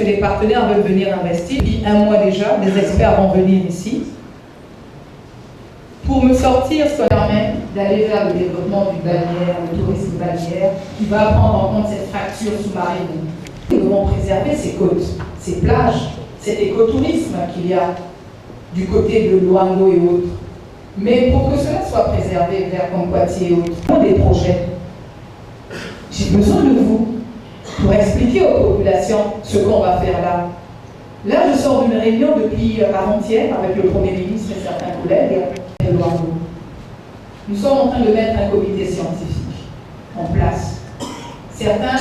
les partenaires veulent venir investir. Depuis un mois déjà, des experts vont venir ici pour me sortir ce qui permet d'aller vers le développement du balnéaire, le tourisme balnéaire, qui va prendre en compte cette fracture sous-marine. Nous devons préserver ces côtes, ces plages, cet écotourisme qu'il y a du côté de Luango et autres. Mais pour que cela soit préservé vers Conquati et autres, des projets, j'ai besoin de vous pour expliquer aux populations ce qu'on va faire là. Là, je sors d'une réunion depuis avant-hier avec le Premier ministre et certains collègues de Luango. Nous sommes en train de mettre un comité scientifique en place. Certains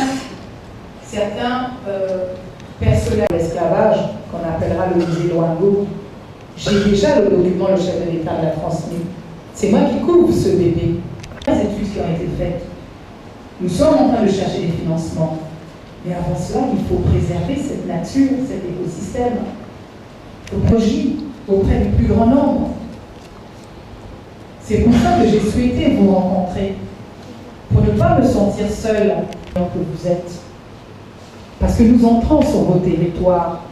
personnels d'esclavage, qu'on appellera le musée Luango, j'ai déjà le document, le chef de l'État l'a transmis. C'est moi qui couvre ce bébé. Les études qui ont été faites. Nous sommes en train de chercher des financements. Mais avant cela, il faut préserver cette nature, cet écosystème. Il faut agir auprès du plus grand nombre. C'est pour ça que j'ai souhaité vous rencontrer. Pour ne pas me sentir seule que vous êtes. Parce que nous entrons sur vos territoires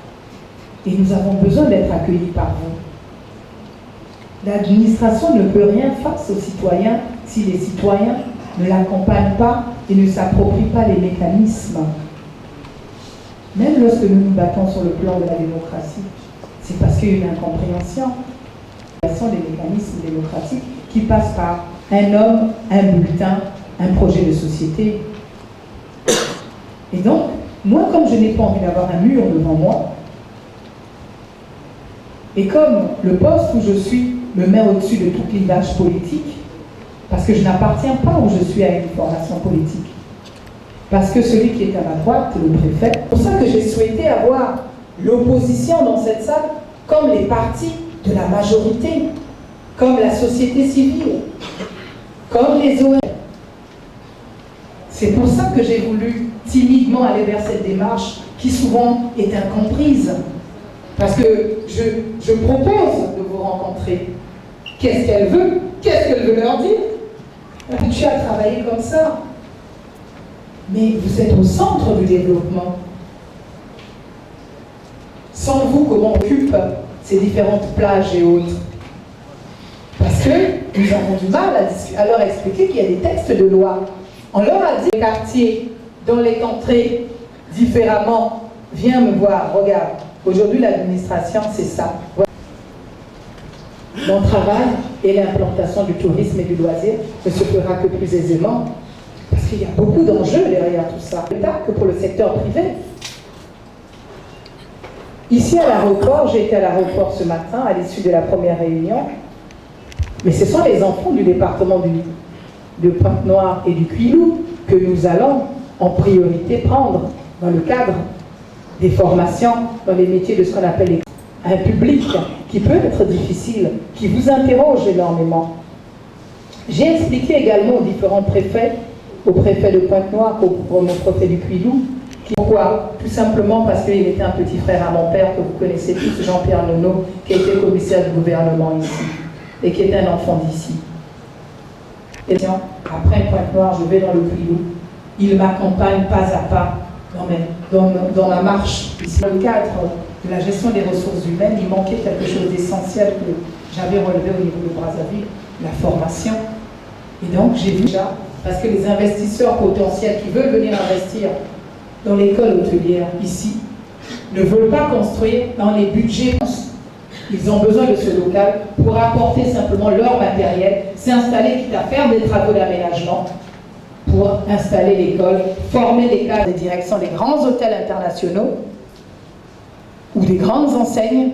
et nous avons besoin d'être accueillis par vous. L'administration ne peut rien face aux citoyens si les citoyens ne l'accompagnent pas et ne s'approprient pas les mécanismes. Même lorsque nous nous battons sur le plan de la démocratie, c'est parce qu'il y a une incompréhension. Des mécanismes démocratiques qui passent par un homme, un bulletin, un projet de société. Et donc, moi, comme je n'ai pas envie d'avoir un mur devant moi, et comme le poste où je suis me met au-dessus de tout clivage politique, parce que je n'appartiens pas où je suis à une formation politique, parce que celui qui est à ma droite, le préfet, c'est pour ça que j'ai souhaité avoir l'opposition dans cette salle, comme les partis de la majorité, comme la société civile, comme les ONG. C'est pour ça que j'ai voulu timidement aller vers cette démarche qui souvent est incomprise. Parce que je propose de vous rencontrer. Qu'est-ce qu'elle veut? Qu'est-ce qu'elle veut leur dire? Tu as travaillé comme ça. Mais vous êtes au centre du développement. Sans vous, comment on occupe ces différentes plages et autres? Parce que nous avons du mal à leur expliquer qu'il y a des textes de loi. On leur a dit, les quartiers dont les entrées différemment, viens me voir, regarde. Aujourd'hui, l'administration, c'est ça. Mon travail et l'implantation du tourisme et du loisir ne se fera que plus aisément. Parce qu'il y a beaucoup d'enjeux derrière tout ça. Pas que pour le secteur privé. Ici à l'aéroport, j'ai été à l'aéroport ce matin à l'issue de la première réunion. Mais ce sont les enfants du département de Pointe-Noire et du Quilou que nous allons en priorité prendre dans le cadre des formations dans les métiers de ce qu'on appelle un public qui peut être difficile, qui vous interroge énormément. J'ai expliqué également aux différents préfets, au préfet de Pointe-Noire, au préfet du Quilou, pourquoi? Tout simplement parce qu'il était un petit frère à mon père que vous connaissez tous, Jean-Pierre Nono, qui a été commissaire du gouvernement ici et qui est un enfant d'ici. Et après Pointe-Noire, je vais dans le Quilou. Il m'accompagne pas à pas dans ma marche. Ici, dans le cadre de la gestion des ressources humaines, il manquait quelque chose d'essentiel que j'avais relevé au niveau de Brazzaville, la formation. Et donc, j'ai vu déjà, parce que les investisseurs potentiels qui veulent venir investir dans l'école hôtelière ici, ne veulent pas construire dans les budgets. Ils ont besoin de ce local pour apporter simplement leur matériel, s'installer, quitte à faire des travaux d'aménagement, pour installer l'école, former des cadres de direction des grands hôtels internationaux ou des grandes enseignes.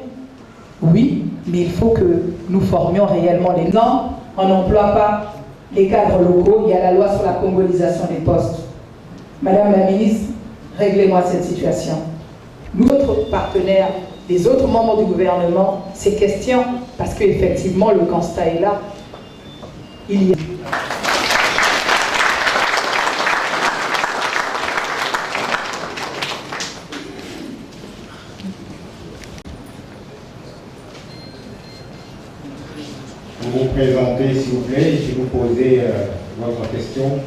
Oui, mais il faut que nous formions réellement les normes. On n'emploie pas les cadres locaux. Il y a la loi sur la congolisation des postes. Madame la ministre, réglez-moi cette situation. Nous, autres partenaires, les autres membres du gouvernement, ces questions, parce qu'effectivement, le constat est là. Il y a... Vous vous présentez, s'il vous plaît, et si vous posez votre question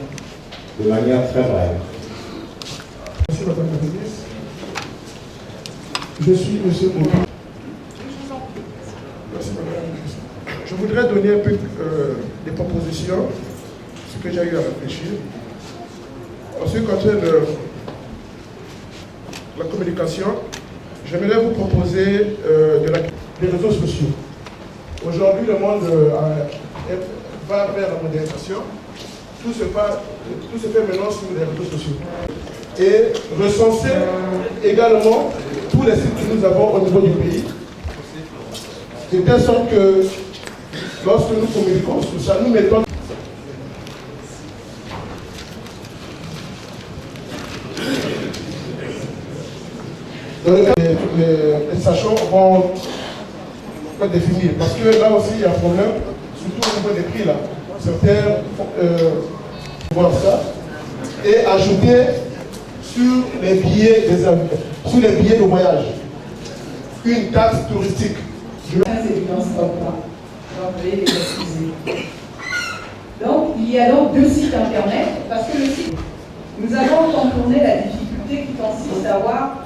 de manière très brève. Merci, Madame la Ministre. Je suis monsieur Mourou. Je voudrais donner un peu des propositions, ce que j'ai eu à réfléchir. En ce qui concerne la communication, j'aimerais vous proposer des réseaux sociaux. Aujourd'hui, le monde va vers la modernisation. Tout se fait maintenant sur les réseaux sociaux. Et recenser également tous les sites que nous avons au niveau du pays. De telle sorte que lorsque nous communiquons sur ça, nous mettons dans le cas les sachants vont pas définir. Parce que là aussi, il y a un problème, surtout au niveau des prix là. Certains voir ça et ajouter sur les billets des avions, sur les billets de voyage, une taxe touristique. Donc, il y a donc 2 sites internet, parce que le site, nous avons contourné la difficulté qui consiste à avoir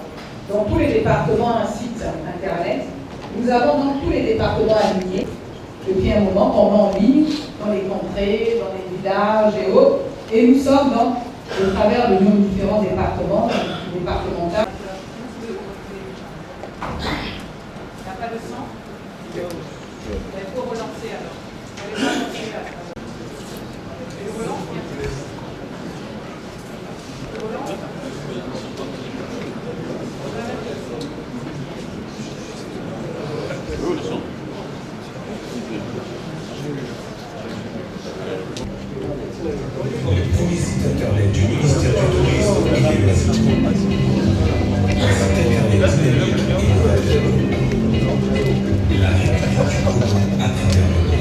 dans tous les départements un site internet. Nous avons donc tous les départements alignés depuis un moment, qu'on met en ligne, dans les contrées, dans les villages et autres, et nous sommes donc, au travers de nos différents départements, départementaux. Il n'y a pas de sang? Il faut relancer alors. Il faut relancer là. Et le relance, bien sûr. Le relance. Le premier site internet du ministère du Tourisme et des Loisirs. Un site internet dynamique et innovateur. La République du Congo à Internet.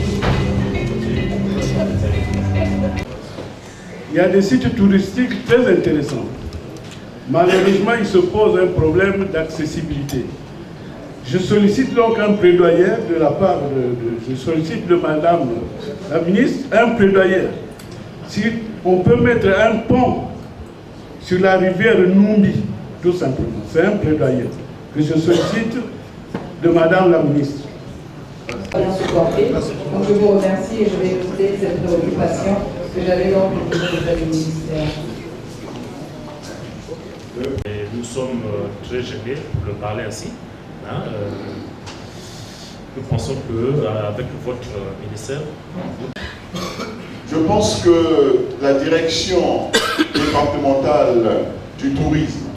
Il y a des sites touristiques très intéressants. Malheureusement, il se pose un problème d'accessibilité. Je sollicite donc un plaidoyer de la part je sollicite de Madame la ministre un plaidoyer. Si on peut mettre un pont sur la rivière Numbi, tout simplement. C'est un plaidoyer que je sollicite de Madame la ministre. Donc je vous remercie et je vais écouter cette préoccupation que j'avais donc au niveau du ministère. Et nous sommes très gênés pour le parler ainsi. Nous pensons qu'avec votre ministère, je pense que la direction départementale du tourisme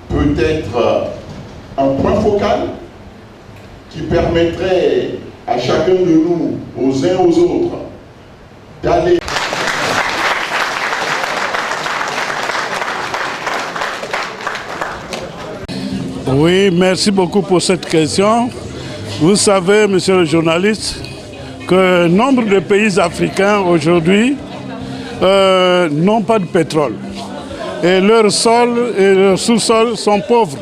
peut être un point focal qui permettrait à chacun de nous, aux uns aux autres, d'aller. Oui, merci beaucoup pour cette question. Vous savez, monsieur le journaliste, que nombre de pays africains aujourd'hui n'ont pas de pétrole. Et leur sol et leur sous-sol sont pauvres,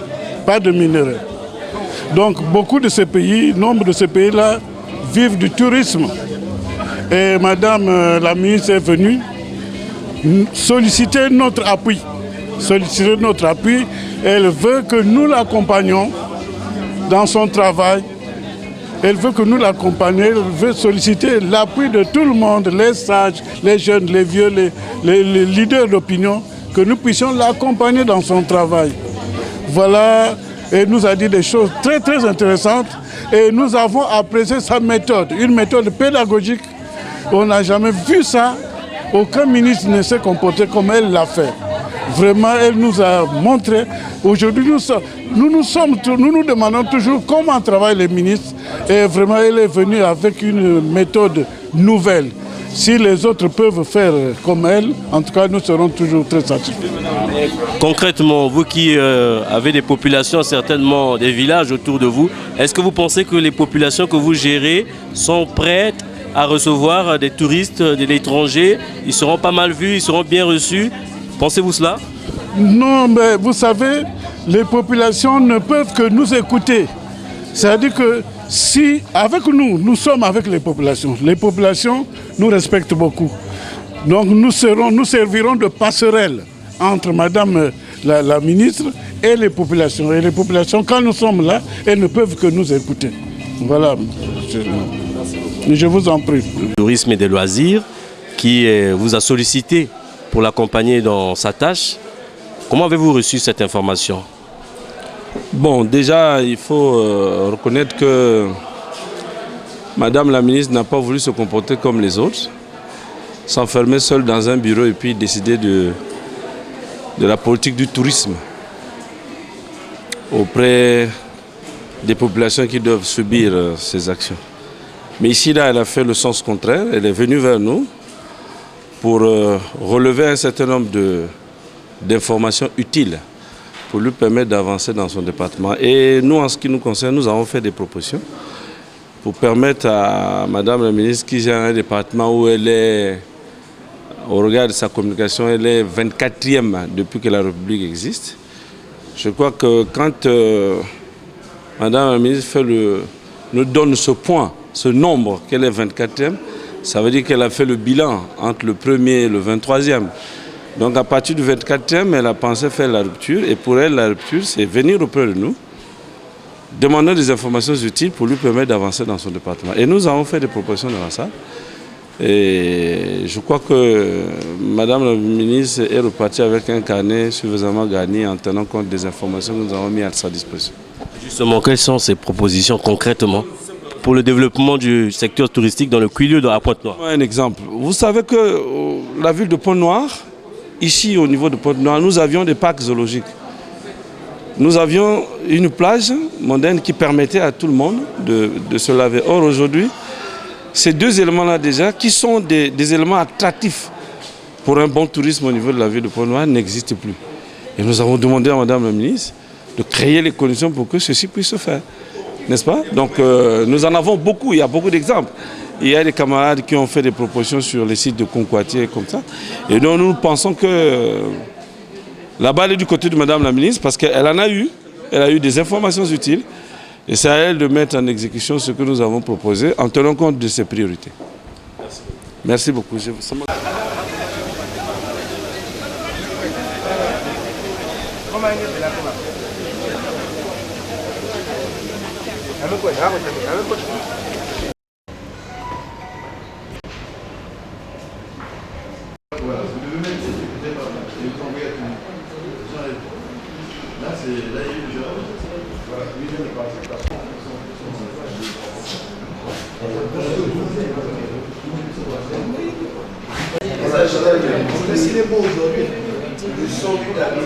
pas de minerais. Donc beaucoup de ces pays, nombre de ces pays-là vivent du tourisme. Et Madame la ministre est venue solliciter notre appui. Elle veut que nous l'accompagnions dans son travail. Elle veut que nous l'accompagnions, elle veut solliciter l'appui de tout le monde, les sages, les jeunes, les vieux, les leaders d'opinion, que nous puissions l'accompagner dans son travail. Voilà, elle nous a dit des choses très très intéressantes et nous avons apprécié sa méthode, une méthode pédagogique. On n'a jamais vu ça, aucun ministre ne s'est comporté comme elle l'a fait. Vraiment, elle nous a montré. Aujourd'hui, nous nous demandons toujours comment travaillent les ministres. Et vraiment, elle est venue avec une méthode nouvelle. Si les autres peuvent faire comme elle, en tout cas, nous serons toujours très satisfaits. Concrètement, vous qui avez des populations, certainement des villages autour de vous, est-ce que vous pensez que les populations que vous gérez sont prêtes à recevoir des touristes, de l'étranger? Ils seront pas mal vus, ils seront bien reçus. Pensez-vous cela? Non, mais vous savez, les populations ne peuvent que nous écouter. C'est-à-dire que si, avec nous, nous sommes avec les populations nous respectent beaucoup. Donc nous servirons de passerelle entre Madame la ministre et les populations. Et les populations, quand nous sommes là, elles ne peuvent que nous écouter. Voilà. Je vous en prie. Le tourisme et des loisirs qui vous a sollicité pour l'accompagner dans sa tâche. Comment avez-vous reçu cette information? Bon, déjà, il faut reconnaître que Madame la ministre n'a pas voulu se comporter comme les autres, s'enfermer seule dans un bureau et puis décider de la politique du tourisme auprès des populations qui doivent subir ces actions. Mais ici, là, elle a fait le sens contraire. Elle est venue vers nous pour relever un certain nombre d'informations utiles pour lui permettre d'avancer dans son département. Et nous, en ce qui nous concerne, nous avons fait des propositions pour permettre à Madame la ministre qui gère un département où elle est, au regard de sa communication, elle est 24e depuis que la République existe. Je crois que quand Madame la ministre nous donne ce point, ce nombre, qu'elle est 24e, ça veut dire qu'elle a fait le bilan entre le 1er et le 23e. Donc à partir du 24e, elle a pensé faire la rupture. Et pour elle, la rupture, c'est venir auprès de nous, demander des informations utiles pour lui permettre d'avancer dans son département. Et nous avons fait des propositions dans ça. Et je crois que Madame la ministre est repartie avec un carnet suffisamment garni en tenant compte des informations que nous avons mises à sa disposition. Justement, quelles sont ces propositions concrètement pour le développement du secteur touristique dans le Kwilu de la Pointe-Noire? Un exemple. Vous savez que la ville de Pointe-Noire, ici au niveau de Pointe-Noire, nous avions des parcs zoologiques. Nous avions une plage mondaine qui permettait à tout le monde de se laver. Or aujourd'hui, ces deux éléments-là déjà, qui sont des éléments attractifs pour un bon tourisme au niveau de la ville de Pointe-Noire, n'existent plus. Et nous avons demandé à Madame la ministre de créer les conditions pour que ceci puisse se faire. N'est-ce pas? Donc nous en avons beaucoup, il y a beaucoup d'exemples. Il y a des camarades qui ont fait des propositions sur les sites de Concoitier comme ça. Et donc nous pensons que la balle est du côté de Madame la ministre parce qu'elle en a eu, elle a eu des informations utiles. Et c'est à elle de mettre en exécution ce que nous avons proposé en tenant compte de ses priorités. Merci beaucoup. S'il est beau aujourd'hui, le son du tapis.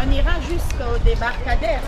On ira jusqu'au débarcadère.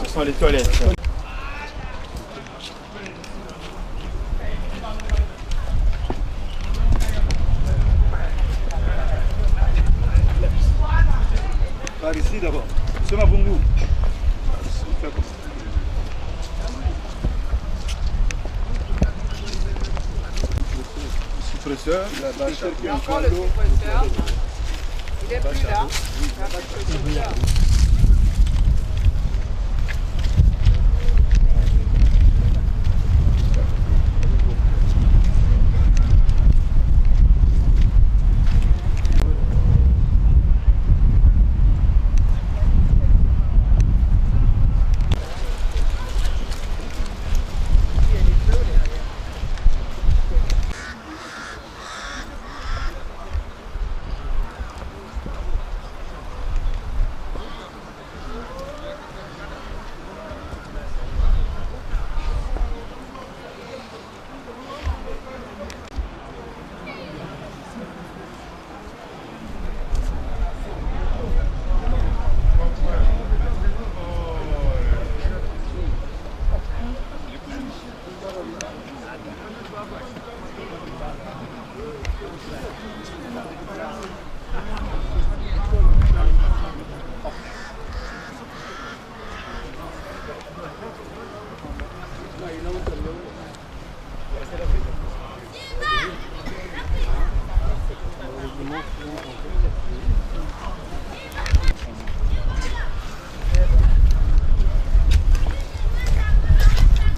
Ce sont les toilettes. Par ici d'abord. C'est ma bongo. Suppresseur, la bâche. Encore le suppresseur. Il est plus là.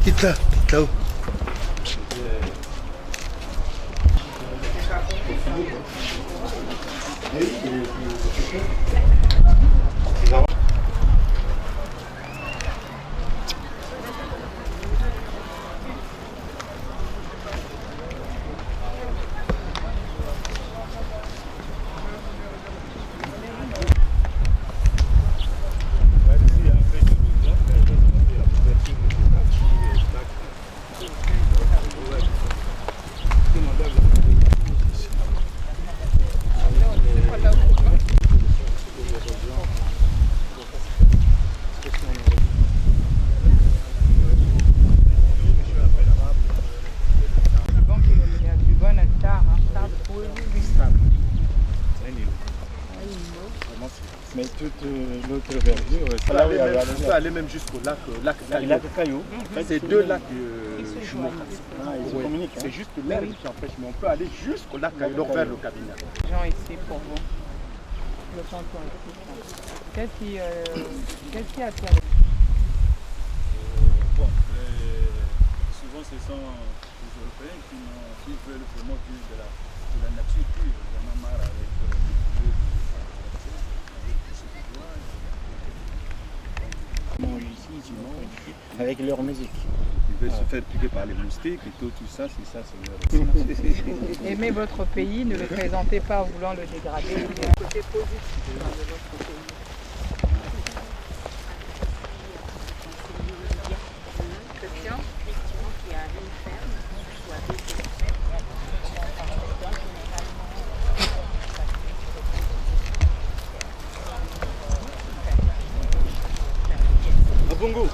Quitte là, là-haut. Mais toute l'autre verdure, c'est là où il y a on peut aller même jusqu'au lac Caillou. C'est deux lacs jumeaux. Ils se communiquent. C'est juste l'herbe qui empêche, mais on peut aller jusqu'au lac Caillou, vers le cabinet. Gens ici pour vous. Le canton ici. Qu'est-ce qui attire Bon, souvent ce sont les Européens qui veulent vraiment vivre de la nature pure, vraiment marre avec avec leur musique. Ils veulent se faire piquer par les moustiques et tout ça, c'est ça, c'est leur... Aimez votre pays, ne le présentez pas en voulant le dégrader. Il y a un côté positif de votre pays. Chrétien, effectivement, qui a une ferme, Bongo.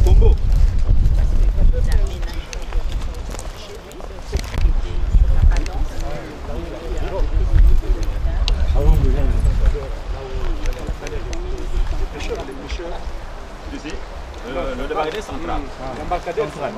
Bongo. Les pêcheurs. ici, le débarcadère central. L'embarcadère central.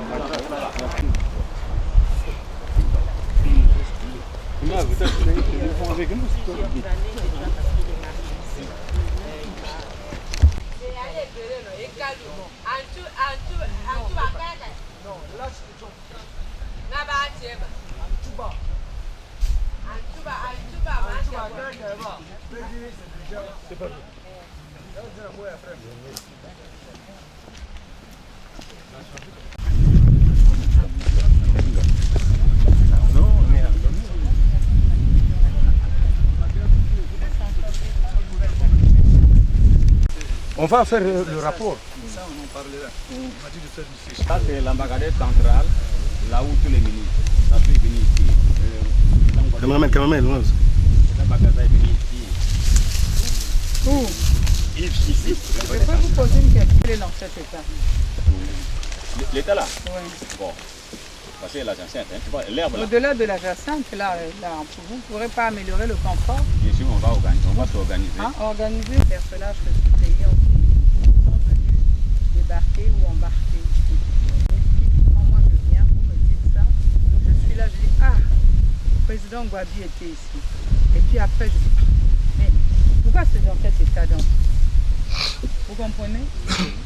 On va faire le rapport. Ça, on en parlera. On m'a dit de faire ici. Ça, c'est l'embarcadère central, là où tous les ministres, ça peut venir ici. Cameraman. L'embarcadère est venu ici. Où? Ici. Je peux vous poser une question. Quel est dans cet état? L'état là? Oui. Bon. Parce que la jacinthe, hein, tu vois, l'herbe là. Au-delà de la jacinthe, là, vous ne pourrez pas améliorer le confort? Bien sûr, on va s'organiser. Hein? Organiser les personnages que ce pays sont venus débarquer ou embarquer ici. Quand moi je viens, vous me dites ça, je suis là, je dis, ah, le président Gwabi était ici. Et puis après, je dis, mais pourquoi c'est dans cet état donc? Vous comprenez?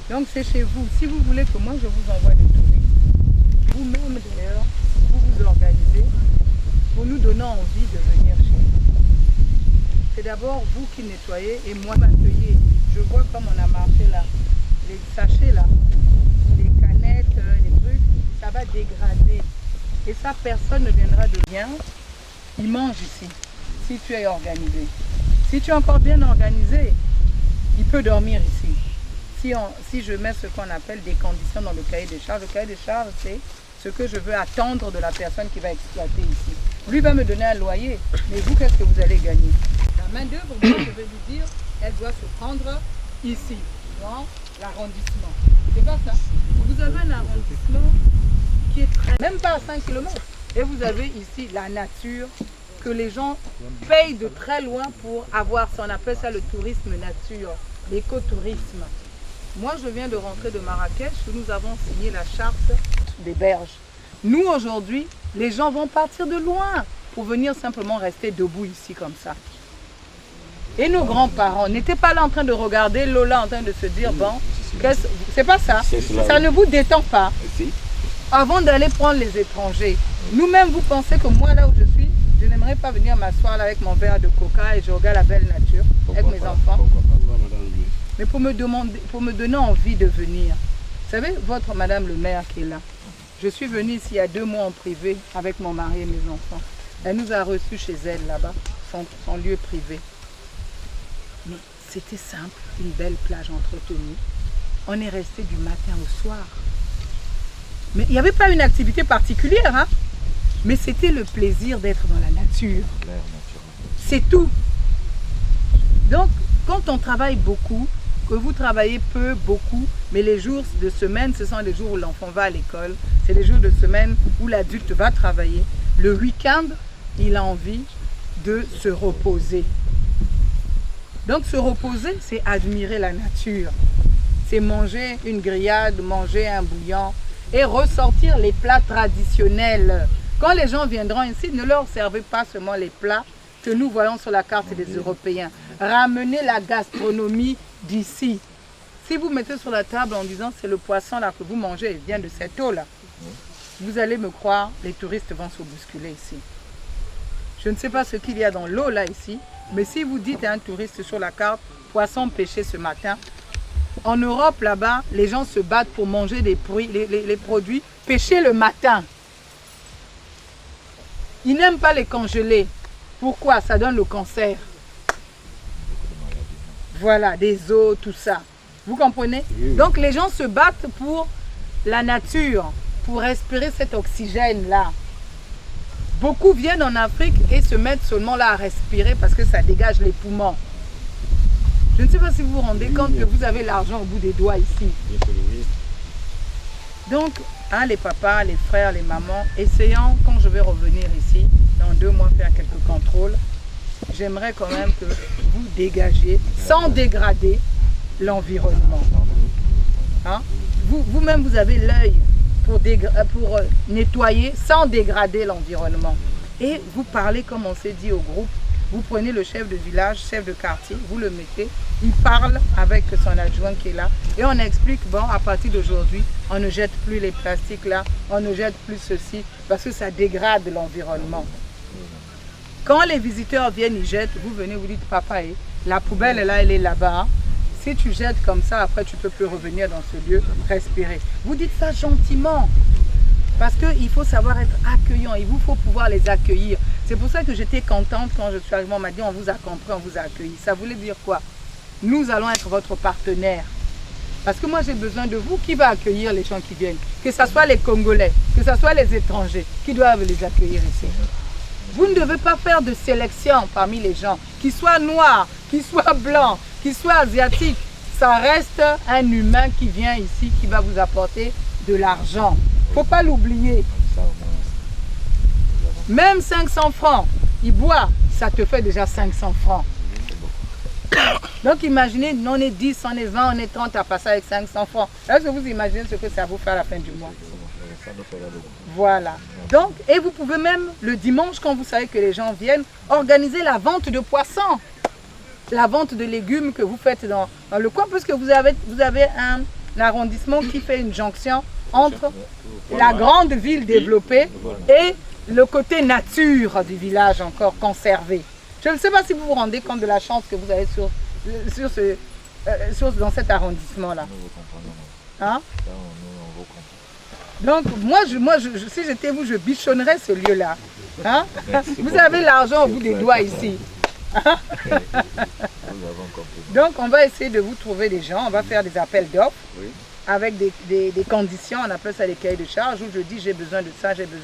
Donc c'est chez vous. Si vous voulez que moi je vous envoie des touristes, vous-même d'ailleurs, vous vous organisez pour nous donner envie de venir chez vous. C'est d'abord vous qui nettoyez et moi m'accueillez. Je vois comme on a marché là, les sachets là, les canettes, les trucs, ça va dégrader. Et ça, personne ne viendra de rien. Ils mangent ici, si tu es organisé. Si tu es encore bien organisé, il peut dormir ici. Si je mets ce qu'on appelle des conditions dans le cahier des charges, le cahier des charges, c'est ce que je veux attendre de la personne qui va exploiter ici. Lui va me donner un loyer, mais vous, qu'est-ce que vous allez gagner? La main d'œuvre, moi, je vais vous dire, elle doit se prendre ici, dans l'arrondissement. C'est pas ça. Vous avez un arrondissement qui est très... même pas à 5 km. Et vous avez ici la nature que les gens payent de très loin pour avoir ça. On appelle ça le tourisme nature, l'écotourisme. Moi, je viens de rentrer de Marrakech où nous avons signé la charte des berges. Nous, aujourd'hui, les gens vont partir de loin pour venir simplement rester debout ici comme ça. Et nos grands-parents n'étaient pas là en train de regarder Lola en train de se dire, bon, c'est pas ça. Ça ne vous détend pas. Avant d'aller prendre les étrangers, nous-mêmes, vous pensez que moi, là où je suis, je n'aimerais pas venir m'asseoir là avec mon verre de coca et je regarde la belle nature avec mes enfants. Mais pour me donner envie de venir. Vous savez, votre madame le maire qui est là, je suis venue ici il y a 2 mois en privé avec mon mari et mes enfants. Elle nous a reçus chez elle là-bas, son lieu privé. Mais c'était simple, une belle plage entretenue. On est resté du matin au soir. Mais il n'y avait pas une activité particulière, hein? Mais c'était le plaisir d'être dans la nature. C'est tout. Donc, quand on travaille beaucoup, que vous travaillez peu, beaucoup, mais les jours de semaine, ce sont les jours où l'enfant va à l'école, c'est les jours de semaine où l'adulte va travailler. Le week-end, il a envie de se reposer. Donc se reposer, c'est admirer la nature. C'est manger une grillade, manger un bouillon et ressortir les plats traditionnels. Quand les gens viendront ici, ne leur servez pas seulement les plats que nous voyons sur la carte des Européens. Ramenez la gastronomie d'ici. Si vous mettez sur la table en disant c'est le poisson là que vous mangez, il vient de cette eau là, vous allez me croire, les touristes vont se bousculer ici. Je ne sais pas ce qu'il y a dans l'eau là ici, mais si vous dites à un touriste sur la carte, poisson pêché ce matin, en Europe là-bas, les gens se battent pour manger les produits pêchés le matin. Ils n'aiment pas les congeler. Pourquoi? Ça donne le cancer. Voilà, des os, tout ça. Vous comprenez? Donc les gens se battent pour la nature, pour respirer cet oxygène-là. Beaucoup viennent en Afrique et se mettent seulement là à respirer parce que ça dégage les poumons. Je ne sais pas si vous vous rendez compte que vous avez l'argent au bout des doigts ici. Donc, hein, les papas, les frères, les mamans, essayons, quand je vais revenir ici, dans 2 mois faire quelques contrôles, j'aimerais quand même que vous dégagiez, sans dégrader, l'environnement. vous-même, vous avez l'œil pour nettoyer sans dégrader l'environnement. Et vous parlez, comme on s'est dit au groupe, vous prenez le chef de village, chef de quartier, vous le mettez, il parle avec son adjoint qui est là et on explique, bon, à partir d'aujourd'hui, on ne jette plus les plastiques là, on ne jette plus ceci parce que ça dégrade l'environnement. Quand les visiteurs viennent, ils jettent, vous venez, vous dites, papa, la poubelle là, elle est là-bas. Si tu jettes comme ça, après tu ne peux plus revenir dans ce lieu, respirer. Vous dites ça gentiment. Parce qu'il faut savoir être accueillant, il vous faut pouvoir les accueillir. C'est pour ça que j'étais contente quand je suis arrivée, on m'a dit on vous a compris, on vous a accueilli. Ça voulait dire quoi? Nous allons être votre partenaire. Parce que moi j'ai besoin de vous qui va accueillir les gens qui viennent. Que ce soit les Congolais, que ce soit les étrangers qui doivent les accueillir ici. Vous ne devez pas faire de sélection parmi les gens, qu'ils soient noirs, qu'ils soient blancs, qu'ils soient asiatiques. Ça reste un humain qui vient ici, qui va vous apporter de l'argent. Il ne faut pas l'oublier. Même 500 francs, il boit, ça te fait déjà 500 francs. Donc imaginez, on est 10, on est 20, on est 30 à passer avec 500 francs. Est-ce que vous imaginez ce que ça vous fait à la fin du mois? Voilà. Donc, et vous pouvez même, le dimanche, quand vous savez que les gens viennent, organiser la vente de poissons. La vente de légumes que vous faites dans le coin, puisque vous avez un arrondissement qui fait une jonction entre la grande ville développée et le côté nature du village encore conservé. Je ne sais pas si vous vous rendez compte de la chance que vous avez dans cet arrondissement-là. Hein? Donc, moi, si j'étais vous, je bichonnerais ce lieu-là. Hein? Vous avez l'argent au bout des doigts ici. Donc, on va essayer de vous trouver des gens, on va faire des appels d'offres avec des conditions, on appelle ça les cahiers de charges, où je dis j'ai besoin de ça, j'ai besoin